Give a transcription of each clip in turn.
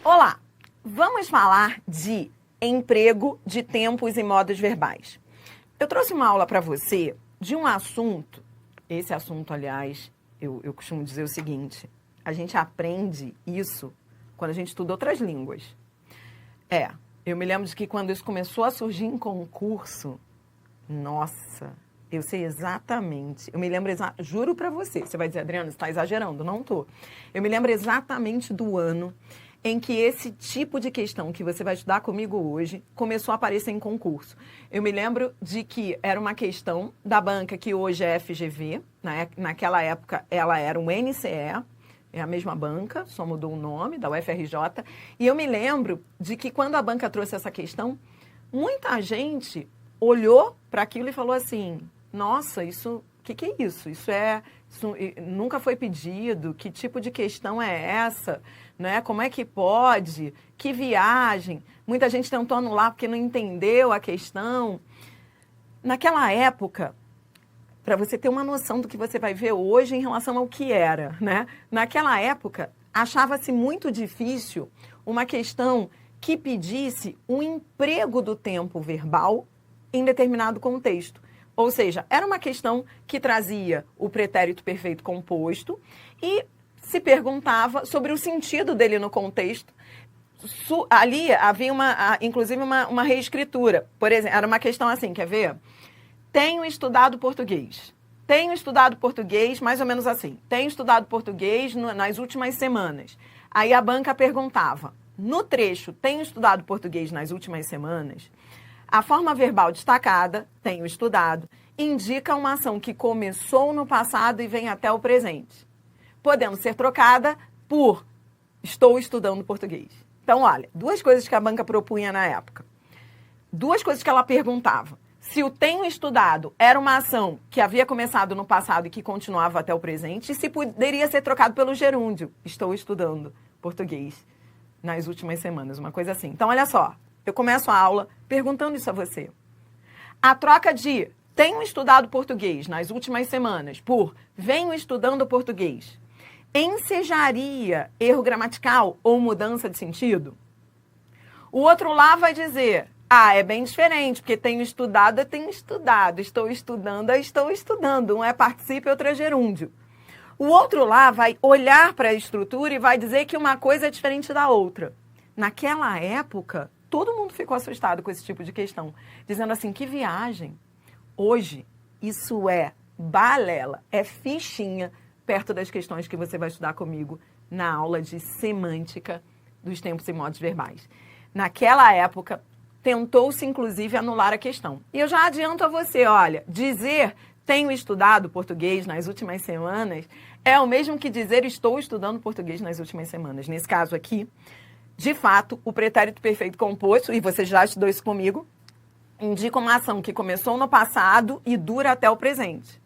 Olá, vamos falar de emprego de tempos e modos verbais. Eu trouxe uma aula para você de um assunto, esse assunto, aliás, eu costumo dizer o seguinte, a gente aprende isso quando a gente estuda outras línguas. Eu me lembro de que quando isso começou a surgir em concurso, nossa, eu sei exatamente, eu me lembro juro para você, você vai dizer, Adriana, você está exagerando, não tô. Eu me lembro exatamente do ano em que esse tipo de questão que você vai estudar comigo hoje começou a aparecer em concurso. Eu me lembro de que era uma questão da banca que hoje é FGV, né? Naquela época ela era um NCE, é a mesma banca, só mudou o nome, da UFRJ, e eu me lembro de que quando a banca trouxe essa questão, muita gente olhou para aquilo e falou assim, nossa, o que é isso? Isso nunca foi pedido, que tipo de questão é essa? Né? Como é que pode? Que viagem? Muita gente tentou anular porque não entendeu a questão. Naquela época, para você ter uma noção do que você vai ver hoje em relação ao que era, né? Naquela época, achava-se muito difícil uma questão que pedisse um emprego do tempo verbal em determinado contexto. Ou seja, era uma questão que trazia o pretérito perfeito composto e se perguntava sobre o sentido dele no contexto. Ali havia, inclusive, uma reescritura. Por exemplo, era uma questão assim, quer ver? Tenho estudado português. Tenho estudado português, mais ou menos assim. Tenho estudado português nas últimas semanas. Aí a banca perguntava, no trecho, tenho estudado português nas últimas semanas, a forma verbal destacada, tenho estudado, indica uma ação que começou no passado e vem até o presente, podendo ser trocada por estou estudando português. Então, olha, duas coisas que a banca propunha na época. Duas coisas que ela perguntava. Se o tenho estudado era uma ação que havia começado no passado e que continuava até o presente, e se poderia ser trocado pelo gerúndio, estou estudando português nas últimas semanas, uma coisa assim. Então, olha só, eu começo a aula perguntando isso a você. A troca de tenho estudado português nas últimas semanas por venho estudando português ensejaria erro gramatical ou mudança de sentido? O outro lá vai dizer, é bem diferente, porque tenho estudado, estou estudando, estou estudando. Um é particípio e outro é gerúndio. O outro lá vai olhar para a estrutura e vai dizer que uma coisa é diferente da outra. Naquela época, todo mundo ficou assustado com esse tipo de questão, dizendo assim, que viagem. Hoje, isso é balela, é fichinha, perto das questões que você vai estudar comigo na aula de semântica dos tempos e modos verbais. Naquela época, tentou-se, inclusive, anular a questão. E eu já adianto a você, olha, dizer tenho estudado português nas últimas semanas é o mesmo que dizer estou estudando português nas últimas semanas. Nesse caso aqui, de fato, o pretérito perfeito composto, e você já estudou isso comigo, indica uma ação que começou no passado e dura até o presente.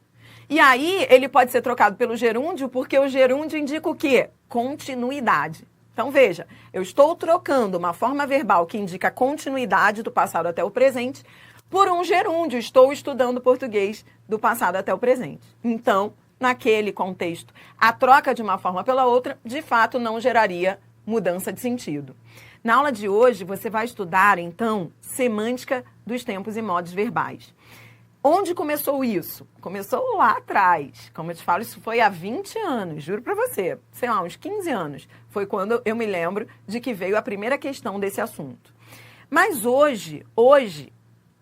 E aí, ele pode ser trocado pelo gerúndio, porque o gerúndio indica o quê? Continuidade. Então, veja, eu estou trocando uma forma verbal que indica continuidade do passado até o presente por um gerúndio, estou estudando português do passado até o presente. Então, naquele contexto, a troca de uma forma pela outra, de fato, não geraria mudança de sentido. Na aula de hoje, você vai estudar, então, semântica dos tempos e modos verbais. Onde começou isso? Começou lá atrás. Como eu te falo, isso foi há 20 anos, juro pra você. Sei lá, uns 15 anos. Foi quando eu me lembro de que veio a primeira questão desse assunto. Mas hoje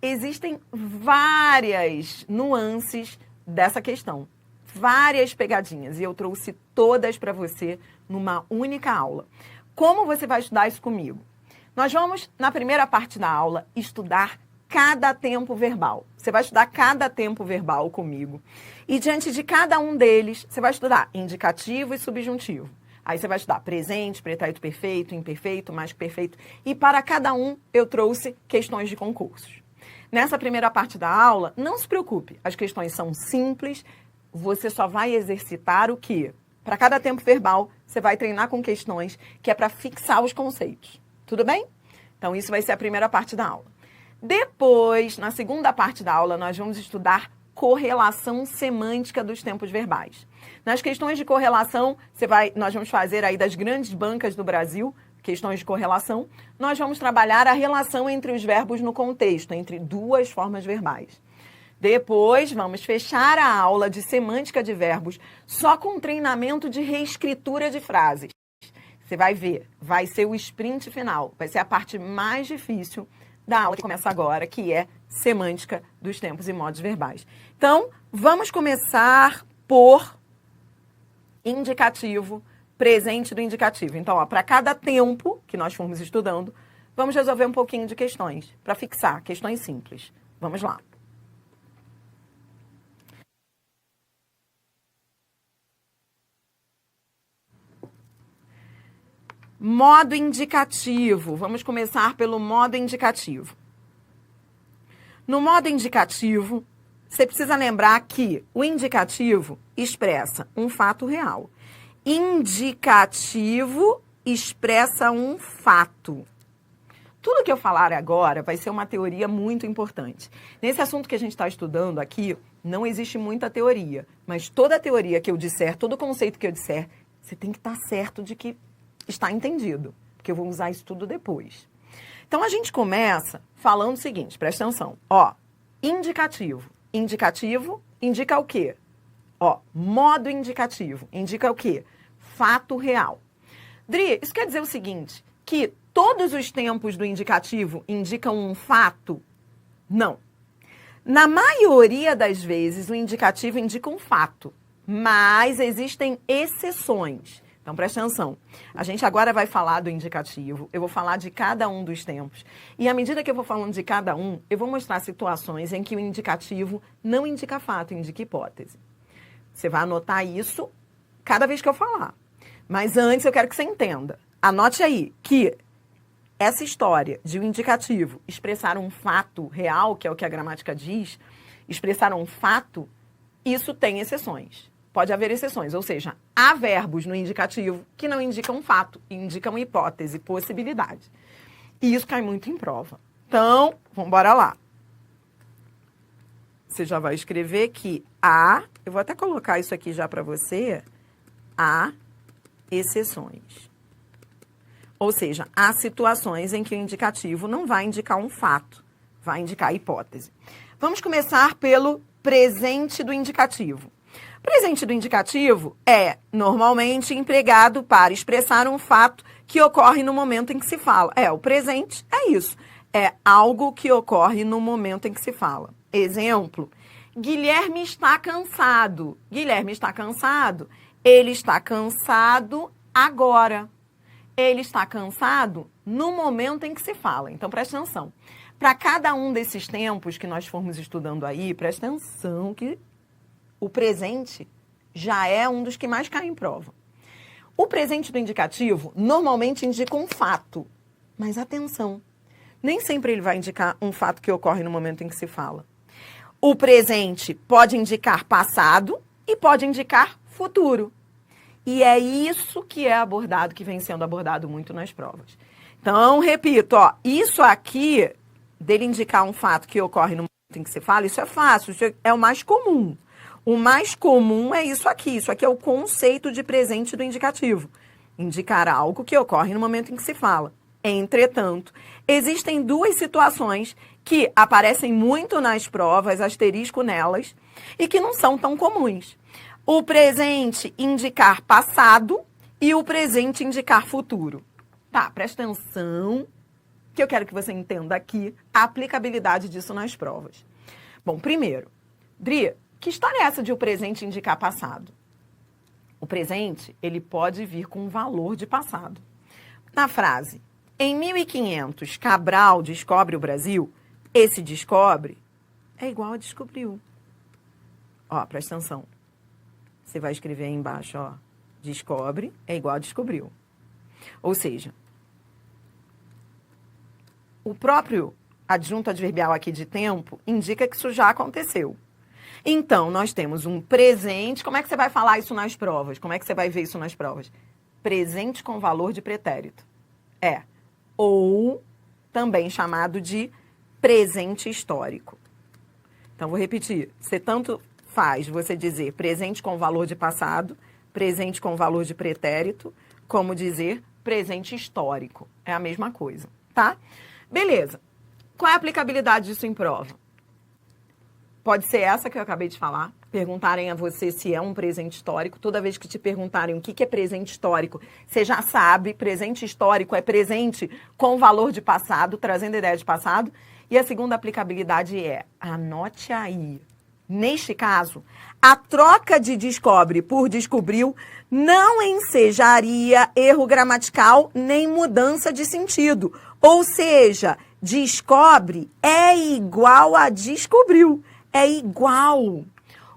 existem várias nuances dessa questão. Várias pegadinhas. E eu trouxe todas para você numa única aula. Como você vai estudar isso comigo? Nós vamos, na primeira parte da aula, estudar cada tempo verbal. Você vai estudar cada tempo verbal comigo. E diante de cada um deles, você vai estudar indicativo e subjuntivo. Aí você vai estudar presente, pretérito perfeito, imperfeito, mais que perfeito. E para cada um, eu trouxe questões de concursos. Nessa primeira parte da aula, não se preocupe. As questões são simples. Você só vai exercitar o quê? Para cada tempo verbal, você vai treinar com questões que é para fixar os conceitos. Tudo bem? Então, isso vai ser a primeira parte da aula. Depois, na segunda parte da aula, nós vamos estudar correlação semântica dos tempos verbais. Nas questões de correlação, nós vamos fazer aí das grandes bancas do Brasil, questões de correlação, nós vamos trabalhar a relação entre os verbos no contexto, entre duas formas verbais. Depois, vamos fechar a aula de semântica de verbos só com treinamento de reescritura de frases. Você vai ver, vai ser o sprint final, vai ser a parte mais difícil da aula que começa agora, que é semântica dos tempos e modos verbais. Então, vamos começar por indicativo, presente do indicativo. Então, para cada tempo que nós formos estudando, vamos resolver um pouquinho de questões, para fixar, questões simples. Vamos lá. Modo indicativo. Vamos começar pelo modo indicativo. No modo indicativo, você precisa lembrar que o indicativo expressa um fato real. Indicativo expressa um fato. Tudo que eu falar agora vai ser uma teoria muito importante. Nesse assunto que a gente está estudando aqui, não existe muita teoria, mas toda teoria que eu disser, todo conceito que eu disser, você tem que estar certo de que está entendido, porque eu vou usar isso tudo depois. Então, a gente começa falando o seguinte, presta atenção. Ó, indicativo. Indicativo indica o quê? Ó, modo indicativo indica o quê? Fato real. Dri, isso quer dizer o seguinte, que todos os tempos do indicativo indicam um fato? Não. Na maioria das vezes, o indicativo indica um fato, mas existem exceções. Então, presta atenção. A gente agora vai falar do indicativo, eu vou falar de cada um dos tempos. E à medida que eu vou falando de cada um, eu vou mostrar situações em que o indicativo não indica fato, indica hipótese. Você vai anotar isso cada vez que eu falar. Mas antes eu quero que você entenda. Anote aí que essa história de um indicativo expressar um fato real, que é o que a gramática diz, expressar um fato, isso tem exceções. Pode haver exceções, ou seja, há verbos no indicativo que não indicam fato, indicam hipótese, possibilidade. E isso cai muito em prova. Então, vamos embora lá. Você já vai escrever que há, eu vou até colocar isso aqui já para você, há exceções. Ou seja, há situações em que o indicativo não vai indicar um fato, vai indicar hipótese. Vamos começar pelo presente do indicativo. Presente do indicativo é normalmente empregado para expressar um fato que ocorre no momento em que se fala. O presente é isso. É algo que ocorre no momento em que se fala. Exemplo, Guilherme está cansado. Guilherme está cansado. Ele está cansado agora. Ele está cansado no momento em que se fala. Então, presta atenção. Para cada um desses tempos que nós formos estudando aí, presta atenção que o presente já é um dos que mais cai em prova. O presente do indicativo normalmente indica um fato. Mas atenção, nem sempre ele vai indicar um fato que ocorre no momento em que se fala. O presente pode indicar passado e pode indicar futuro. E é isso que é abordado, que vem sendo abordado muito nas provas. Então, repito, ó, isso aqui, dele indicar um fato que ocorre no momento em que se fala, isso é fácil, isso é o mais comum. O mais comum é isso aqui é o conceito de presente do indicativo. Indicar algo que ocorre no momento em que se fala. Entretanto, existem duas situações que aparecem muito nas provas, asterisco nelas, e que não são tão comuns. O presente indicar passado e o presente indicar futuro. Tá, presta atenção, que eu quero que você entenda aqui a aplicabilidade disso nas provas. Bom, primeiro, Dri, que história é essa de o presente indicar passado? O presente, ele pode vir com um valor de passado. Na frase, em 1500, Cabral descobre o Brasil, esse descobre é igual a descobriu. Ó, presta atenção. Você vai escrever aí embaixo, ó, descobre é igual a descobriu. Ou seja, o próprio adjunto adverbial aqui de tempo indica que isso já aconteceu. Então, nós temos um presente. Como é que você vai falar isso nas provas? Como é que você vai ver isso nas provas? Presente com valor de pretérito. Ou também chamado de presente histórico. Então, vou repetir. Você tanto faz você dizer presente com valor de passado, presente com valor de pretérito, como dizer presente histórico. É a mesma coisa, tá? Beleza. Qual é a aplicabilidade disso em prova? Pode ser essa que eu acabei de falar. Perguntarem a você se é um presente histórico. Toda vez que te perguntarem o que é presente histórico, você já sabe, presente histórico é presente com valor de passado, trazendo ideia de passado. E a segunda aplicabilidade é, anote aí. Neste caso, a troca de descobre por descobriu não ensejaria erro gramatical nem mudança de sentido. Ou seja, descobre é igual a descobriu. É igual.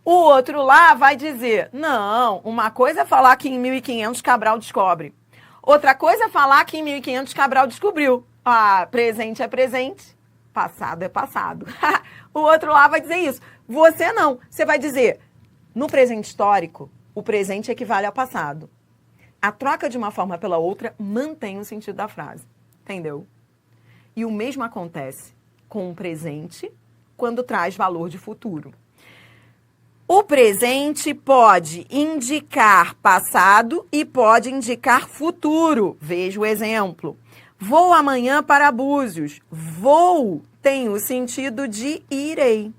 O outro lá vai dizer, não, uma coisa é falar que em 1500 Cabral descobre. Outra coisa é falar que em 1500 Cabral descobriu. Ah, presente é presente, passado é passado. O outro lá vai dizer isso. Você não. Você vai dizer, no presente histórico, o presente equivale ao passado. A troca de uma forma pela outra mantém o sentido da frase. Entendeu? E o mesmo acontece com o presente quando traz valor de futuro. O presente pode indicar passado e pode indicar futuro. Veja o exemplo. Vou amanhã para Búzios. Vou tem o sentido de irei.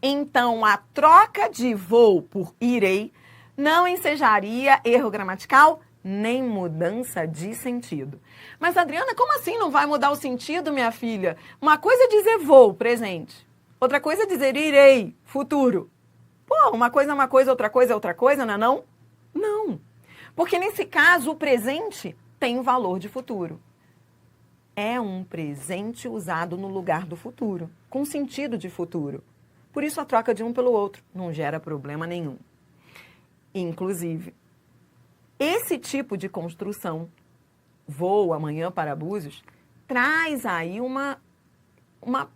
Então, a troca de vou por irei não ensejaria erro gramatical nem mudança de sentido. Mas, Adriana, como assim não vai mudar o sentido, minha filha? Uma coisa é dizer vou, presente. Outra coisa é dizer irei, futuro. Pô, uma coisa é uma coisa, outra coisa é outra coisa, não é não? Não. Porque, nesse caso, o presente tem o valor de futuro. É um presente usado no lugar do futuro, com sentido de futuro. Por isso, a troca de um pelo outro não gera problema nenhum. Inclusive, esse tipo de construção, vou amanhã para Búzios, traz aí uma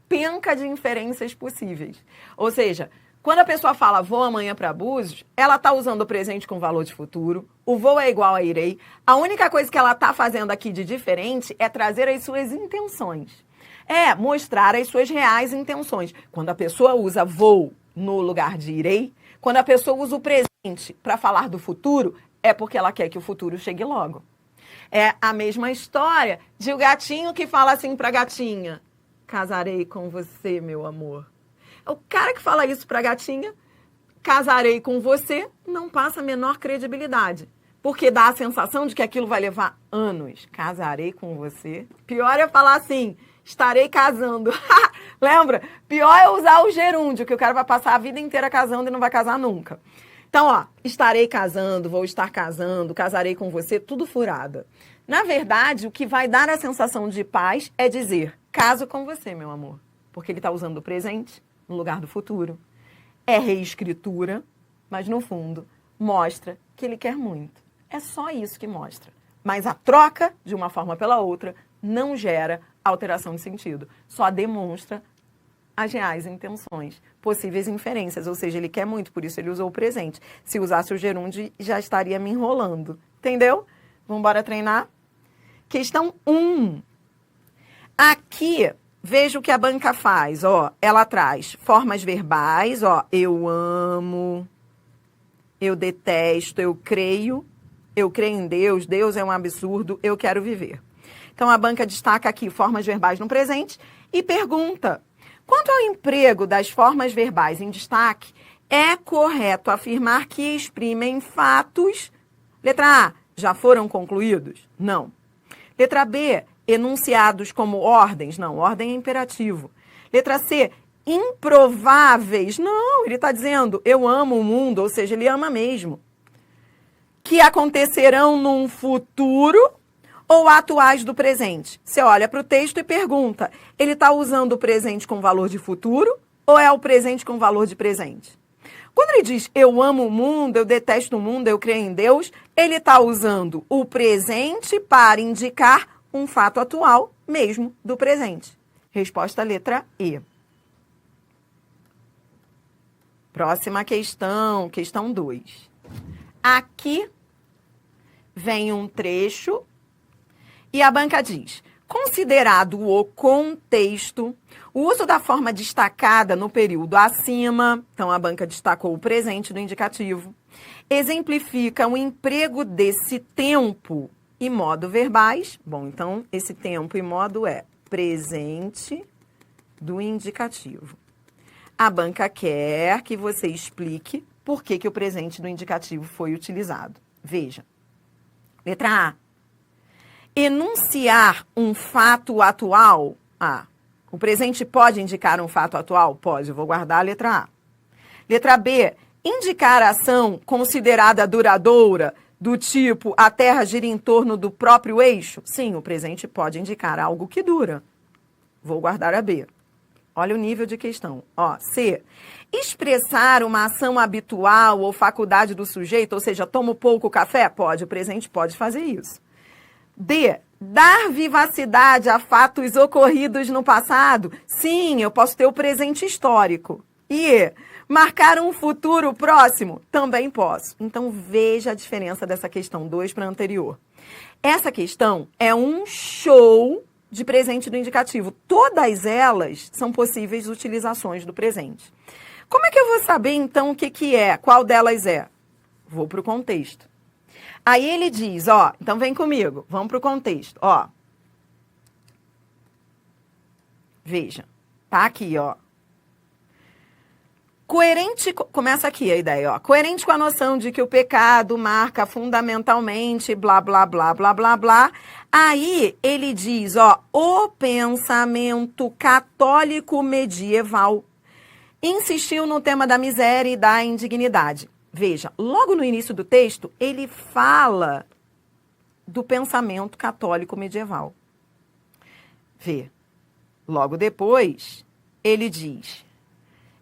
penca de inferências possíveis. Ou seja, quando a pessoa fala vou amanhã para Búzios, ela está usando o presente com valor de futuro, o vou é igual a irei. A única coisa que ela está fazendo aqui de diferente é trazer as suas intenções. É mostrar as suas reais intenções. Quando a pessoa usa vou no lugar de irei, quando a pessoa usa o presente para falar do futuro, é porque ela quer que o futuro chegue logo. É a mesma história de o gatinho que fala assim para a gatinha, casarei com você, meu amor. O cara que fala isso para a gatinha, casarei com você, não passa a menor credibilidade. Porque dá a sensação de que aquilo vai levar anos. Casarei com você. Pior é falar assim, estarei casando. Lembra? Pior é usar o gerúndio, que o cara vai passar a vida inteira casando e não vai casar nunca. Então, ó, estarei casando, vou estar casando, casarei com você, tudo furada. Na verdade, o que vai dar a sensação de paz é dizer, caso com você, meu amor. Porque ele está usando o presente no lugar do futuro. É reescritura, mas no fundo mostra que ele quer muito. É só isso que mostra. Mas a troca de uma forma pela outra não gera alteração de sentido. Só demonstra as reais intenções, possíveis inferências. Ou seja, ele quer muito, por isso ele usou o presente. Se usasse o gerúndio, já estaria me enrolando. Entendeu? Vamos embora treinar? Questão 1. Aqui, veja o que a banca faz. Ó, ela traz formas verbais. Ó, eu amo, eu detesto, eu creio em Deus, Deus é um absurdo, eu quero viver. Então, a banca destaca aqui formas verbais no presente e pergunta, quanto ao emprego das formas verbais em destaque, é correto afirmar que exprimem fatos, letra A, já foram concluídos? Não. Letra B, enunciados como ordens? Não, ordem é imperativo. Letra C, improváveis? Não, ele está dizendo, eu amo o mundo, ou seja, ele ama mesmo. Que acontecerão num futuro ou atuais do presente? Você olha para o texto e pergunta, ele está usando o presente com valor de futuro ou é o presente com valor de presente? Quando ele diz, eu amo o mundo, eu detesto o mundo, eu creio em Deus, ele está usando o presente para indicar um fato atual mesmo do presente. Resposta letra E. Próxima questão, questão 2. Aqui vem um trecho e a banca diz, considerado o contexto, o uso da forma destacada no período acima, então a banca destacou o presente do indicativo, exemplifica o emprego desse tempo e modo verbais. Bom, então, esse tempo e modo é presente do indicativo. A banca quer que você explique por que o presente do indicativo foi utilizado. Veja. Letra A. Enunciar um fato atual. A. O presente pode indicar um fato atual? Pode. Eu vou guardar a letra A. Letra B. Indicar ação considerada duradoura, do tipo a Terra gira em torno do próprio eixo? Sim, o presente pode indicar algo que dura. Vou guardar a B. Olha o nível de questão. Ó, C. Expressar uma ação habitual ou faculdade do sujeito, ou seja, tomo pouco café? Pode, o presente pode fazer isso. D. Dar vivacidade a fatos ocorridos no passado? Sim, eu posso ter o presente histórico. E marcar um futuro próximo? Também posso. Então, veja a diferença dessa questão 2 para a anterior. Essa questão é um show de presente do indicativo. Todas elas são possíveis utilizações do presente. Como é que eu vou saber, então, o que é? Qual delas é? Vou para o contexto. Aí ele diz, ó, então vem comigo, vamos para o contexto, ó. Veja, tá aqui, ó. Coerente, começa aqui a ideia, ó. Coerente com a noção de que o pecado marca fundamentalmente blá, blá, blá, blá, blá, blá. Aí ele diz, ó, o pensamento católico medieval insistiu no tema da miséria e da indignidade. Veja, logo no início do texto, ele fala do pensamento católico medieval. Vê. Logo depois, ele diz: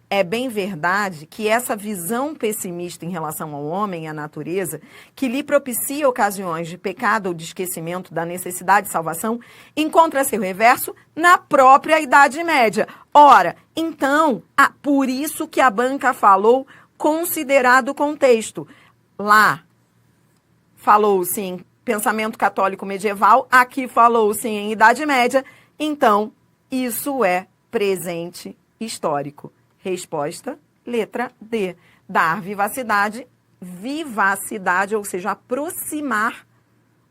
é bem verdade que essa visão pessimista em relação ao homem e à natureza, que lhe propicia ocasiões de pecado ou de esquecimento da necessidade de salvação, encontra seu reverso na própria Idade Média. Ora, então, por isso que a banca falou considerado o contexto. Lá falou-se em pensamento católico medieval, aqui falou-se em Idade Média, então isso é presente histórico. Resposta, letra D. Dar vivacidade, ou seja, aproximar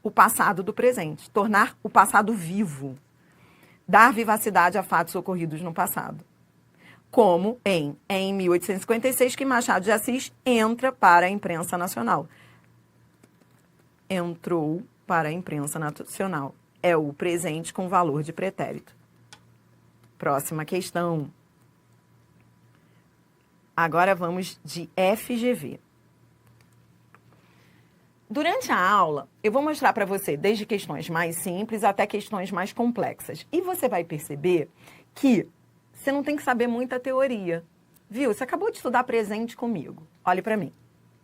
o passado do presente, tornar o passado vivo. Dar vivacidade a fatos ocorridos no passado. Como em 1856, que Machado de Assis entra para a imprensa nacional. Entrou para a imprensa nacional. É o presente com valor de pretérito. Próxima questão. Agora vamos de FGV. Durante a aula, eu vou mostrar para você desde questões mais simples até questões mais complexas. E você vai perceber que você não tem que saber muita teoria. Viu? Você acabou de estudar presente comigo. Olhe para mim.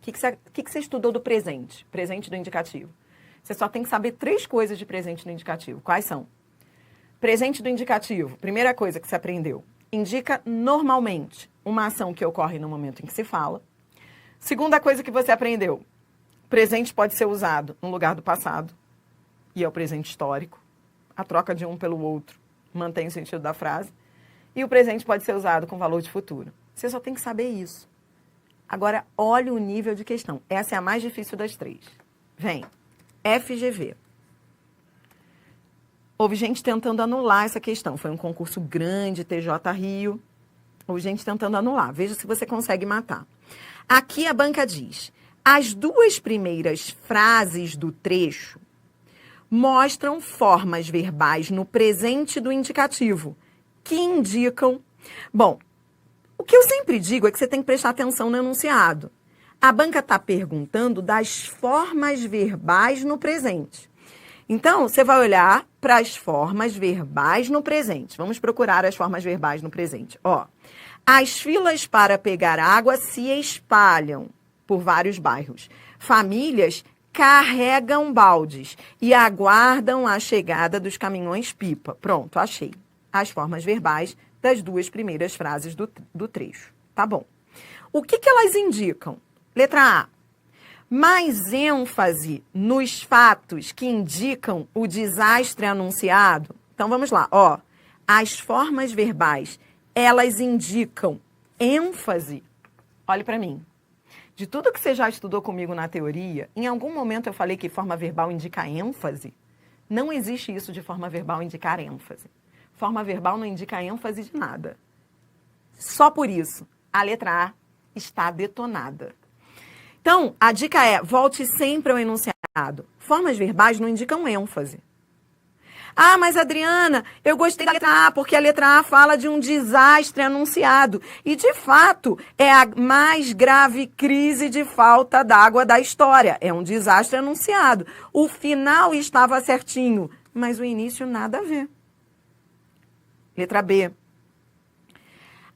O que você estudou do presente? Presente do indicativo. Você só tem que saber 3 coisas de presente do indicativo. Quais são? Presente do indicativo. Primeira coisa que você aprendeu. Indica normalmente uma ação que ocorre no momento em que se fala. Segunda coisa que você aprendeu. Presente pode ser usado no lugar do passado. E é o presente histórico. A troca de um pelo outro mantém o sentido da frase. E o presente pode ser usado com valor de futuro. Você só tem que saber isso. Agora, olha o nível de questão. Essa é a mais difícil das 3. Vem. FGV. Houve gente tentando anular essa questão. Foi um concurso grande, TJ Rio. Houve gente tentando anular. Veja se você consegue matar. Aqui a banca diz: as 2 primeiras frases do trecho mostram formas verbais no presente do indicativo, que indicam... Bom, o que eu sempre digo é que você tem que prestar atenção no enunciado. A banca está perguntando das formas verbais no presente. Então, você vai olhar para as formas verbais no presente. Vamos procurar as formas verbais no presente. Ó, as filas para pegar água se espalham por vários bairros. Famílias carregam baldes e aguardam a chegada dos caminhões-pipa. Pronto, achei as formas verbais das 2 primeiras frases do trecho. Tá bom. O que elas indicam? Letra A. Mais ênfase nos fatos que indicam o desastre anunciado. Então, vamos lá. Ó, as formas verbais, elas indicam ênfase. Olhe para mim. de tudo que você já estudou comigo na teoria, em algum momento eu falei que forma verbal indica ênfase? Não existe isso de forma verbal indicar ênfase. Forma verbal não indica ênfase de nada. Só por isso, a letra A está detonada. Então, a dica é, volte sempre ao enunciado. Formas verbais não indicam ênfase. Ah, mas Adriana, eu gostei da letra A, porque a letra A fala de um desastre anunciado. E, de fato, é a mais grave crise de falta d'água da história. É um desastre anunciado. O final estava certinho, mas o início nada a ver. Letra B.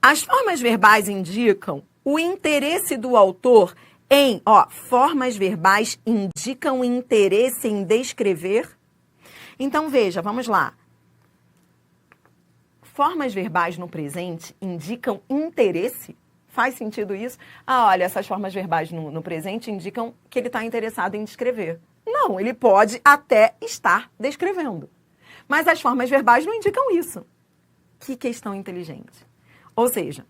As formas verbais indicam o interesse do autor em, formas verbais indicam interesse em descrever. Então, veja, vamos lá. Formas verbais no presente indicam interesse? Faz sentido isso? Ah, olha, essas formas verbais no presente indicam que ele está interessado em descrever. Não, ele pode até estar descrevendo. Mas as formas verbais não indicam isso. Que questão inteligente. Ou seja,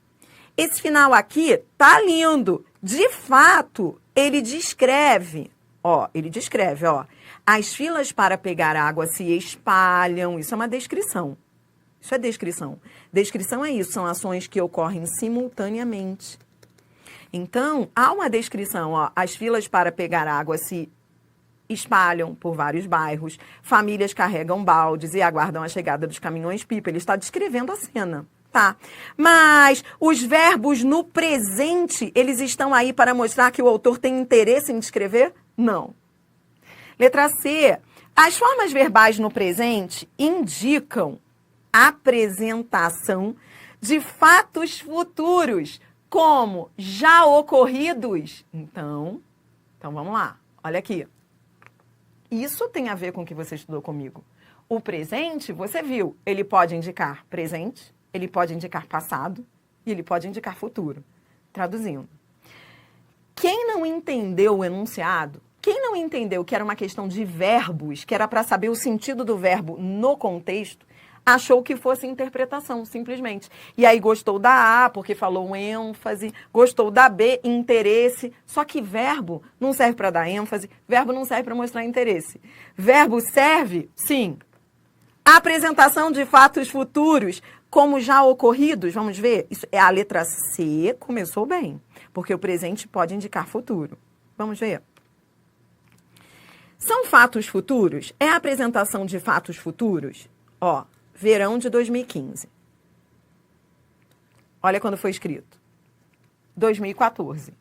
esse final aqui tá lindo. De fato, ele descreve, as filas para pegar água se espalham. Isso é uma descrição. Isso é descrição. Descrição é isso, são ações que ocorrem simultaneamente. Então, há uma descrição, as filas para pegar água se espalham por vários bairros, famílias carregam baldes e aguardam a chegada dos caminhões-pipa. Ele está descrevendo a cena. Tá. Mas os verbos no presente, eles estão aí para mostrar que o autor tem interesse em descrever? Não. Letra C. As formas verbais no presente indicam apresentação de fatos futuros, como já ocorridos. Então vamos lá. Olha aqui. Isso tem a ver com o que você estudou comigo. O presente, você viu, ele pode indicar presente, ele pode indicar passado e ele pode indicar futuro. Traduzindo. Quem não entendeu o enunciado, quem não entendeu que era uma questão de verbos, que era para saber o sentido do verbo no contexto, achou que fosse interpretação, simplesmente. E aí gostou da A, porque falou ênfase, gostou da B, interesse. Só que verbo não serve para dar ênfase, verbo não serve para mostrar interesse. Verbo serve, sim, apresentação de fatos futuros, como já ocorridos, vamos ver? Isso é a letra C, começou bem, porque o presente pode indicar futuro. Vamos ver? São fatos futuros? É a apresentação de fatos futuros? Verão de 2015. Olha quando foi escrito. 2014.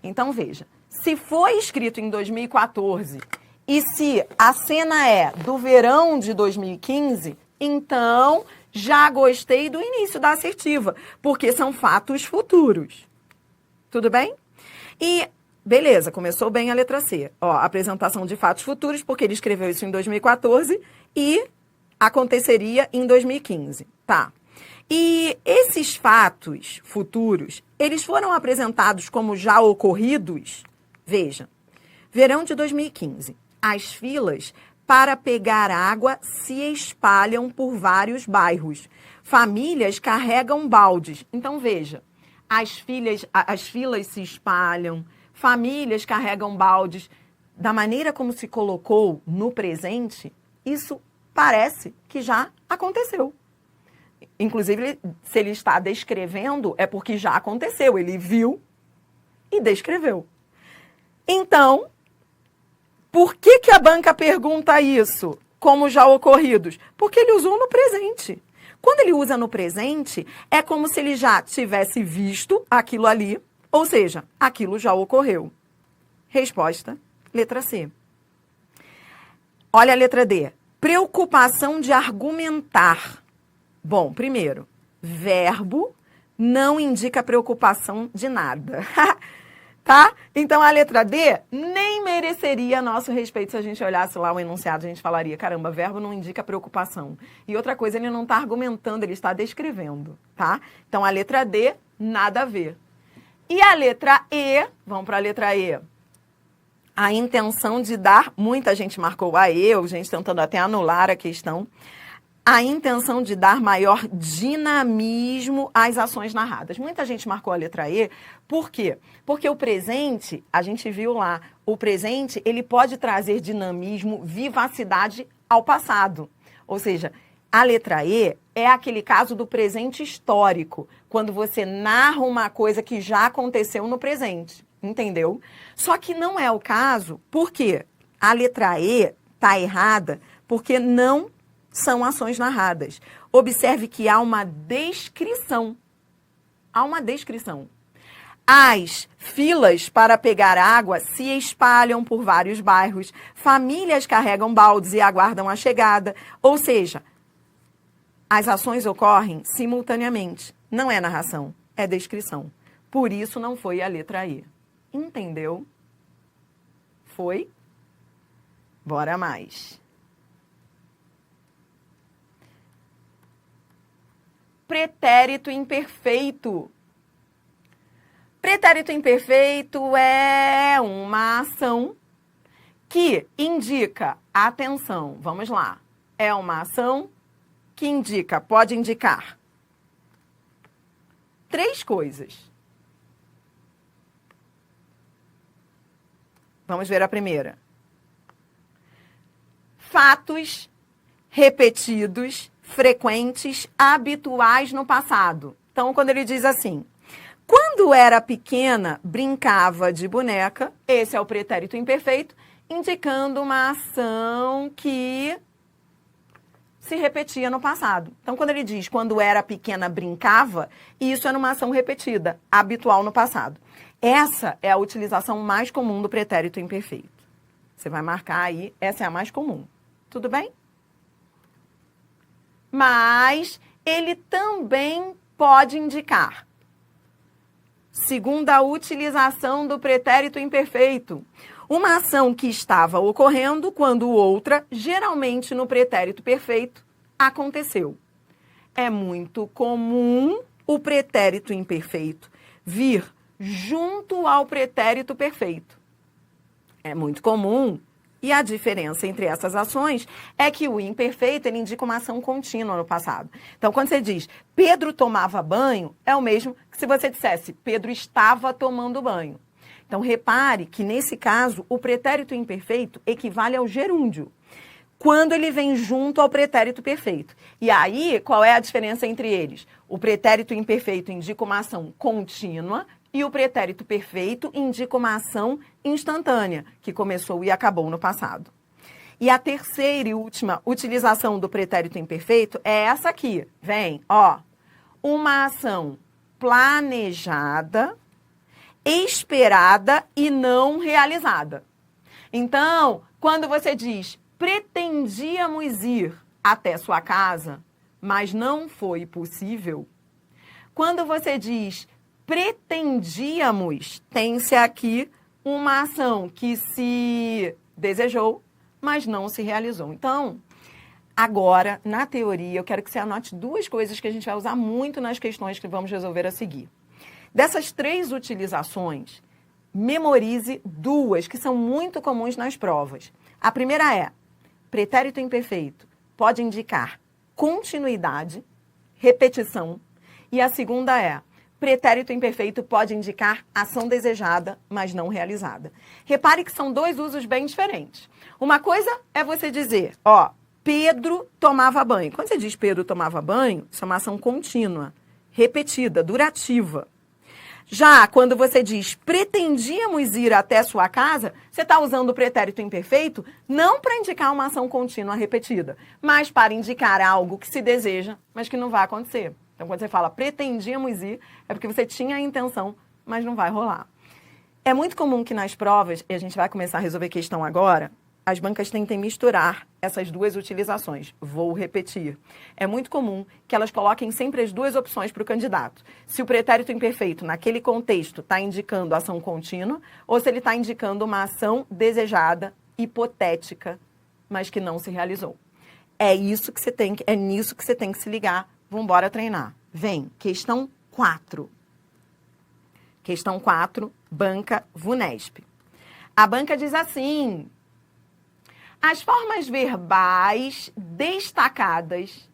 Então, veja, se foi escrito em 2014 e se a cena é do verão de 2015, então já gostei do início da assertiva, porque são fatos futuros. Tudo bem? E, beleza, começou bem a letra C. Apresentação de fatos futuros, porque ele escreveu isso em 2014 e aconteceria em 2015. Tá. E esses fatos futuros, eles foram apresentados como já ocorridos? Veja, verão de 2015. As filas para pegar água se espalham por vários bairros. Famílias carregam baldes. Então, veja, as filas se espalham, famílias carregam baldes. Da maneira como se colocou no presente, isso parece que já aconteceu. Inclusive, se ele está descrevendo, é porque já aconteceu. Ele viu e descreveu. Então, por que a banca pergunta isso, como já ocorridos? Porque ele usou no presente. Quando ele usa no presente, é como se ele já tivesse visto aquilo ali, ou seja, aquilo já ocorreu. Resposta, letra C. Olha a letra D. Preocupação de argumentar. Bom, primeiro, verbo não indica preocupação de nada. Tá? Então, a letra D nem mereceria nosso respeito se a gente olhasse lá o enunciado, a gente falaria, caramba, verbo não indica preocupação. E outra coisa, ele não está argumentando, ele está descrevendo, tá? Então, a letra D, nada a ver. E a letra E, vamos para a letra E. A intenção de dar, muita gente marcou a E, ou gente tentando até anular a questão. a intenção de dar maior dinamismo às ações narradas. Muita gente marcou a letra E, por quê? Porque o presente, a gente viu lá, o presente, ele pode trazer dinamismo, vivacidade ao passado. Ou seja, a letra E é aquele caso do presente histórico, quando você narra uma coisa que já aconteceu no presente, entendeu? Só que não é o caso, porque a letra E está errada, porque não são ações narradas. Observe que há uma descrição. Há uma descrição. As filas para pegar água se espalham por vários bairros. Famílias carregam baldes e aguardam a chegada. Ou seja, as ações ocorrem simultaneamente. Não é narração, é descrição. Por isso não foi a letra E. Entendeu? Foi? Bora mais. Pretérito imperfeito. Pretérito imperfeito é uma ação que indica, atenção, vamos lá, é uma ação que indica, pode indicar três coisas. Vamos ver a primeira. Fatos repetidos, frequentes, habituais no passado. Então, quando ele diz assim, quando era pequena, brincava de boneca, esse é o pretérito imperfeito, indicando uma ação que se repetia no passado. Então, quando ele diz quando era pequena, brincava, isso é numa ação repetida, habitual no passado. Essa é a utilização mais comum do pretérito imperfeito. Você vai marcar aí, essa é a mais comum. Tudo bem? Mas ele também pode indicar, segunda utilização do pretérito imperfeito, uma ação que estava ocorrendo quando outra, geralmente no pretérito perfeito, aconteceu. É muito comum o pretérito imperfeito vir junto ao pretérito perfeito. É muito comum. E a diferença entre essas ações é que o imperfeito ele indica uma ação contínua no passado. Então, quando você diz Pedro tomava banho, é o mesmo que se você dissesse Pedro estava tomando banho. Então, repare que, nesse caso, o pretérito imperfeito equivale ao gerúndio, quando ele vem junto ao pretérito perfeito. E aí, qual é a diferença entre eles? O pretérito imperfeito indica uma ação contínua e o pretérito perfeito indica uma ação instantânea, que começou e acabou no passado. E a terceira e última utilização do pretérito imperfeito é essa aqui. Vem, ó. Uma ação planejada, esperada e não realizada. Então, quando você diz pretendíamos ir até sua casa, mas não foi possível. Quando você diz pretendíamos, tem-se aqui uma ação que se desejou, mas não se realizou. Então, agora, na teoria, eu quero que você anote duas coisas que a gente vai usar muito nas questões que vamos resolver a seguir. Dessas três utilizações, memorize duas que são muito comuns nas provas. A primeira é, pretérito imperfeito pode indicar continuidade, repetição. E a segunda é, pretérito imperfeito pode indicar ação desejada, mas não realizada. Repare que são dois usos bem diferentes. Uma coisa é você dizer, ó, Pedro tomava banho. Quando você diz Pedro tomava banho, isso é uma ação contínua, repetida, durativa. Já quando você diz pretendíamos ir até sua casa, você está usando o pretérito imperfeito não para indicar uma ação contínua repetida, mas para indicar algo que se deseja, mas que não vai acontecer. Então, quando você fala pretendíamos ir, é porque você tinha a intenção, mas não vai rolar. É muito comum que nas provas, e a gente vai começar a resolver questão agora, as bancas tentem misturar essas duas utilizações. Vou repetir. É muito comum que elas coloquem sempre as duas opções para o candidato. Se o pretérito imperfeito, naquele contexto, está indicando ação contínua, ou se ele está indicando uma ação desejada, hipotética, mas que não se realizou. É nisso que você tem que se ligar. Vamos embora treinar. Vem, questão 4. Questão 4, banca VUNESP. A banca diz assim: as formas verbais destacadas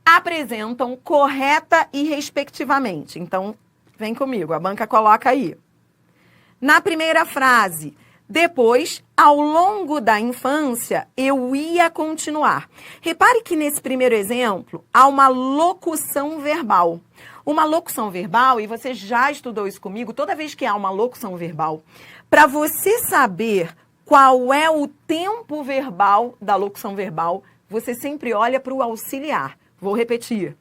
apresentam correta e respectivamente. Então, vem comigo, a banca coloca aí. Na primeira frase, depois, ao longo da infância, eu ia continuar. Repare que nesse primeiro exemplo, há uma locução verbal. Uma locução verbal, e você já estudou isso comigo, toda vez que há uma locução verbal, para você saber qual é o tempo verbal da locução verbal, você sempre olha para o auxiliar. Vou repetir.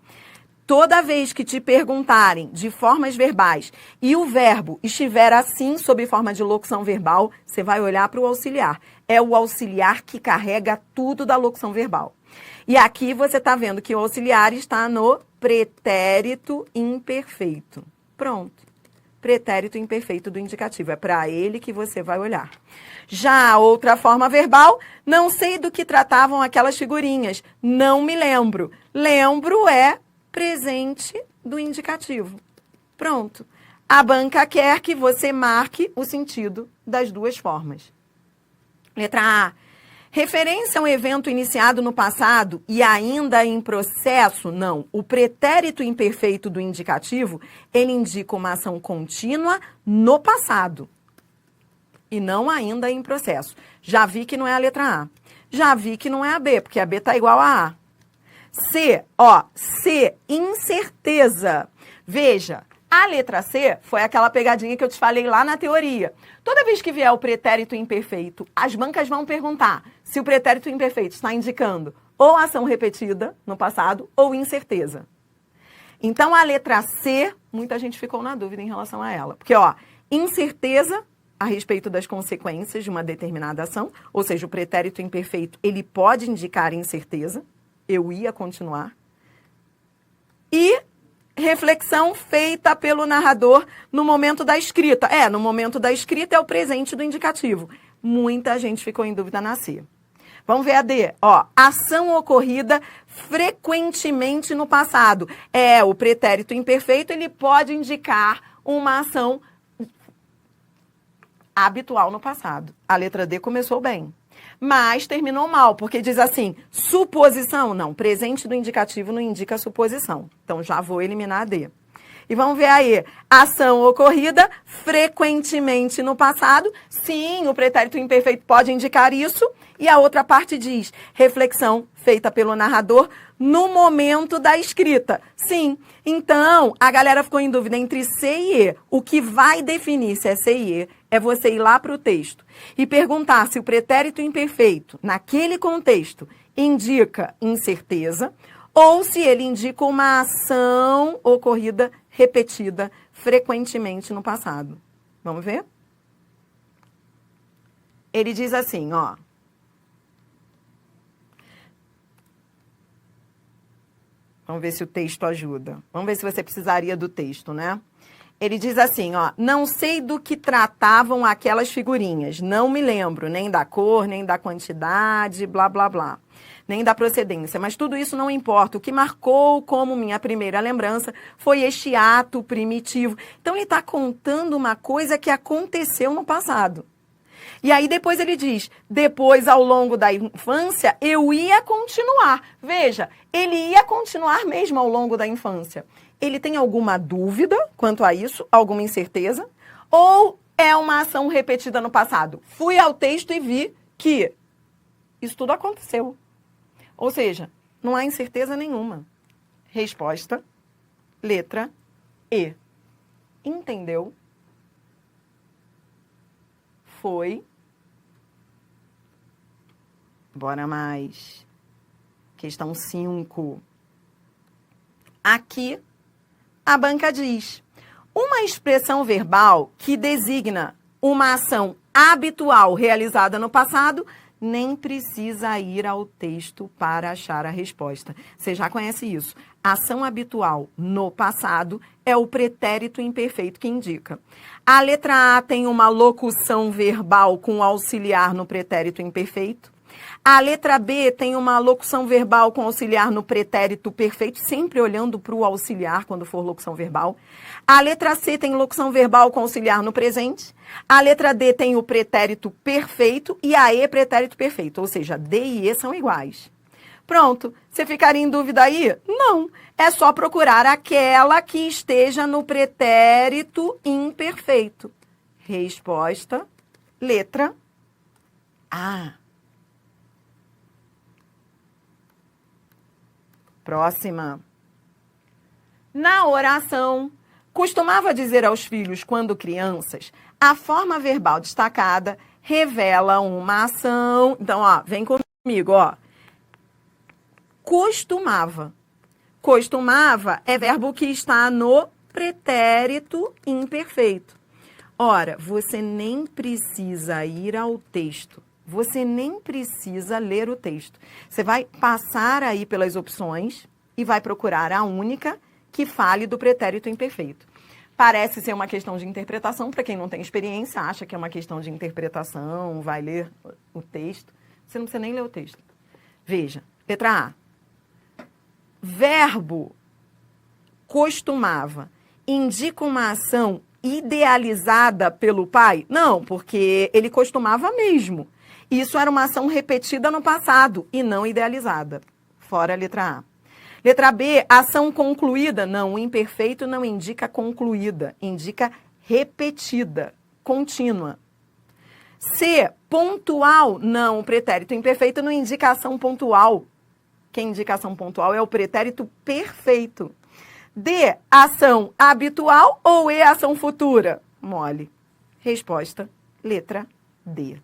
Toda vez que te perguntarem de formas verbais e o verbo estiver assim, sob forma de locução verbal, você vai olhar para o auxiliar. É o auxiliar que carrega tudo da locução verbal. E aqui você está vendo que o auxiliar está no pretérito imperfeito. Pronto. Pretérito imperfeito do indicativo. É para ele que você vai olhar. Já a outra forma verbal, não sei do que tratavam aquelas figurinhas. Não me lembro. Lembro é presente do indicativo. Pronto. A banca quer que você marque o sentido das duas formas. Letra A. Referência a um evento iniciado no passado e ainda em processo? Não. O pretérito imperfeito do indicativo, ele indica uma ação contínua no passado e não ainda em processo. Já vi que não é a letra A. Já vi que não é a B, porque a B está igual a A. C, ó, C, incerteza. Veja, a letra C foi aquela pegadinha que eu te falei lá na teoria. Toda vez que vier o pretérito imperfeito, as bancas vão perguntar se o pretérito imperfeito está indicando ou ação repetida no passado ou incerteza. Então, a letra C, muita gente ficou na dúvida em relação a ela. Porque, ó, incerteza a respeito das consequências de uma determinada ação, ou seja, o pretérito imperfeito, ele pode indicar incerteza. Eu ia continuar. E reflexão feita pelo narrador no momento da escrita. No momento da escrita é o presente do indicativo. Muita gente ficou em dúvida na C. Vamos ver a D. Ó, ação ocorrida frequentemente no passado. O pretérito imperfeito, ele pode indicar uma ação habitual no passado. A letra D começou bem. Mas terminou mal, porque diz assim, suposição. Não, presente do indicativo não indica suposição. Então, já vou eliminar a D. E vamos ver aí, ação ocorrida frequentemente no passado. Sim, o pretérito imperfeito pode indicar isso. E a outra parte diz, reflexão feita pelo narrador no momento da escrita. Sim, então, a galera ficou em dúvida entre C e E. O que vai definir se é C e E é você ir lá para o texto e perguntar se o pretérito imperfeito, naquele contexto, indica incerteza ou se ele indica uma ação ocorrida repetida frequentemente no passado. Vamos ver? Ele diz assim, ó. Vamos ver se o texto ajuda. Vamos ver se você precisaria do texto, né? Ele diz assim, ó, não sei do que tratavam aquelas figurinhas, não me lembro nem da cor, nem da quantidade, blá, blá, blá, nem da procedência, mas tudo isso não importa. O que marcou como minha primeira lembrança foi este ato primitivo. Então, ele está contando uma coisa que aconteceu no passado. E aí, depois ele diz, depois, ao longo da infância, eu ia continuar. Veja, ele ia continuar mesmo ao longo da infância. Ele tem alguma dúvida quanto a isso? Alguma incerteza? Ou é uma ação repetida no passado? Fui ao texto e vi que isso tudo aconteceu. Ou seja, não há incerteza nenhuma. Resposta, letra E. Entendeu? Foi. Bora mais. Questão 5. Aqui, a banca diz, uma expressão verbal que designa uma ação habitual realizada no passado, nem precisa ir ao texto para achar a resposta. Você já conhece isso. Ação habitual no passado é o pretérito imperfeito que indica. A letra A tem uma locução verbal com auxiliar no pretérito imperfeito. A letra B tem uma locução verbal com auxiliar no pretérito perfeito, sempre olhando para o auxiliar quando for locução verbal. A letra C tem locução verbal com auxiliar no presente. A letra D tem o pretérito perfeito e a E pretérito perfeito, ou seja, D e E são iguais. Pronto. Você ficaria em dúvida aí? Não. É só procurar aquela que esteja no pretérito imperfeito. Resposta, letra A. Próxima. Na oração, costumava dizer aos filhos, quando crianças, a forma verbal destacada revela uma ação. Então, ó, vem comigo, ó. Costumava. Costumava é verbo que está no pretérito imperfeito. Ora, você nem precisa ir ao texto. Você nem precisa ler o texto. Você vai passar aí pelas opções e vai procurar a única que fale do pretérito imperfeito. Parece ser uma questão de interpretação, para quem não tem experiência, acha que é uma questão de interpretação, vai ler o texto. Você não precisa nem ler o texto. Veja, letra A. Verbo costumava indica uma ação idealizada pelo pai? Não, porque ele costumava mesmo. Isso era uma ação repetida no passado e não idealizada. Fora a letra A. Letra B, ação concluída. Não, o imperfeito não indica concluída, indica repetida, contínua. C, pontual. Não, o pretérito imperfeito não indica ação pontual. Quem indica ação pontual é o pretérito perfeito. D, ação habitual ou E, ação futura? Mole. Resposta, letra D.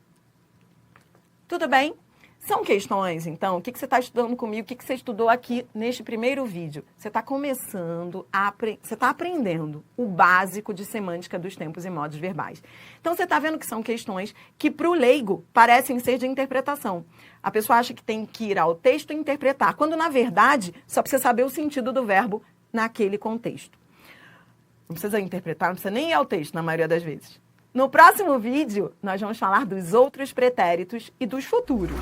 Tudo bem? São questões, então, o que você está estudando comigo, o que você estudou aqui neste primeiro vídeo? Você está começando você está aprendendo o básico de semântica dos tempos e modos verbais. Então, você está vendo que são questões que, para o leigo, parecem ser de interpretação. A pessoa acha que tem que ir ao texto e interpretar, quando, na verdade, só precisa saber o sentido do verbo naquele contexto. Não precisa interpretar, não precisa nem ir ao texto, na maioria das vezes. No próximo vídeo, nós vamos falar dos outros pretéritos e dos futuros.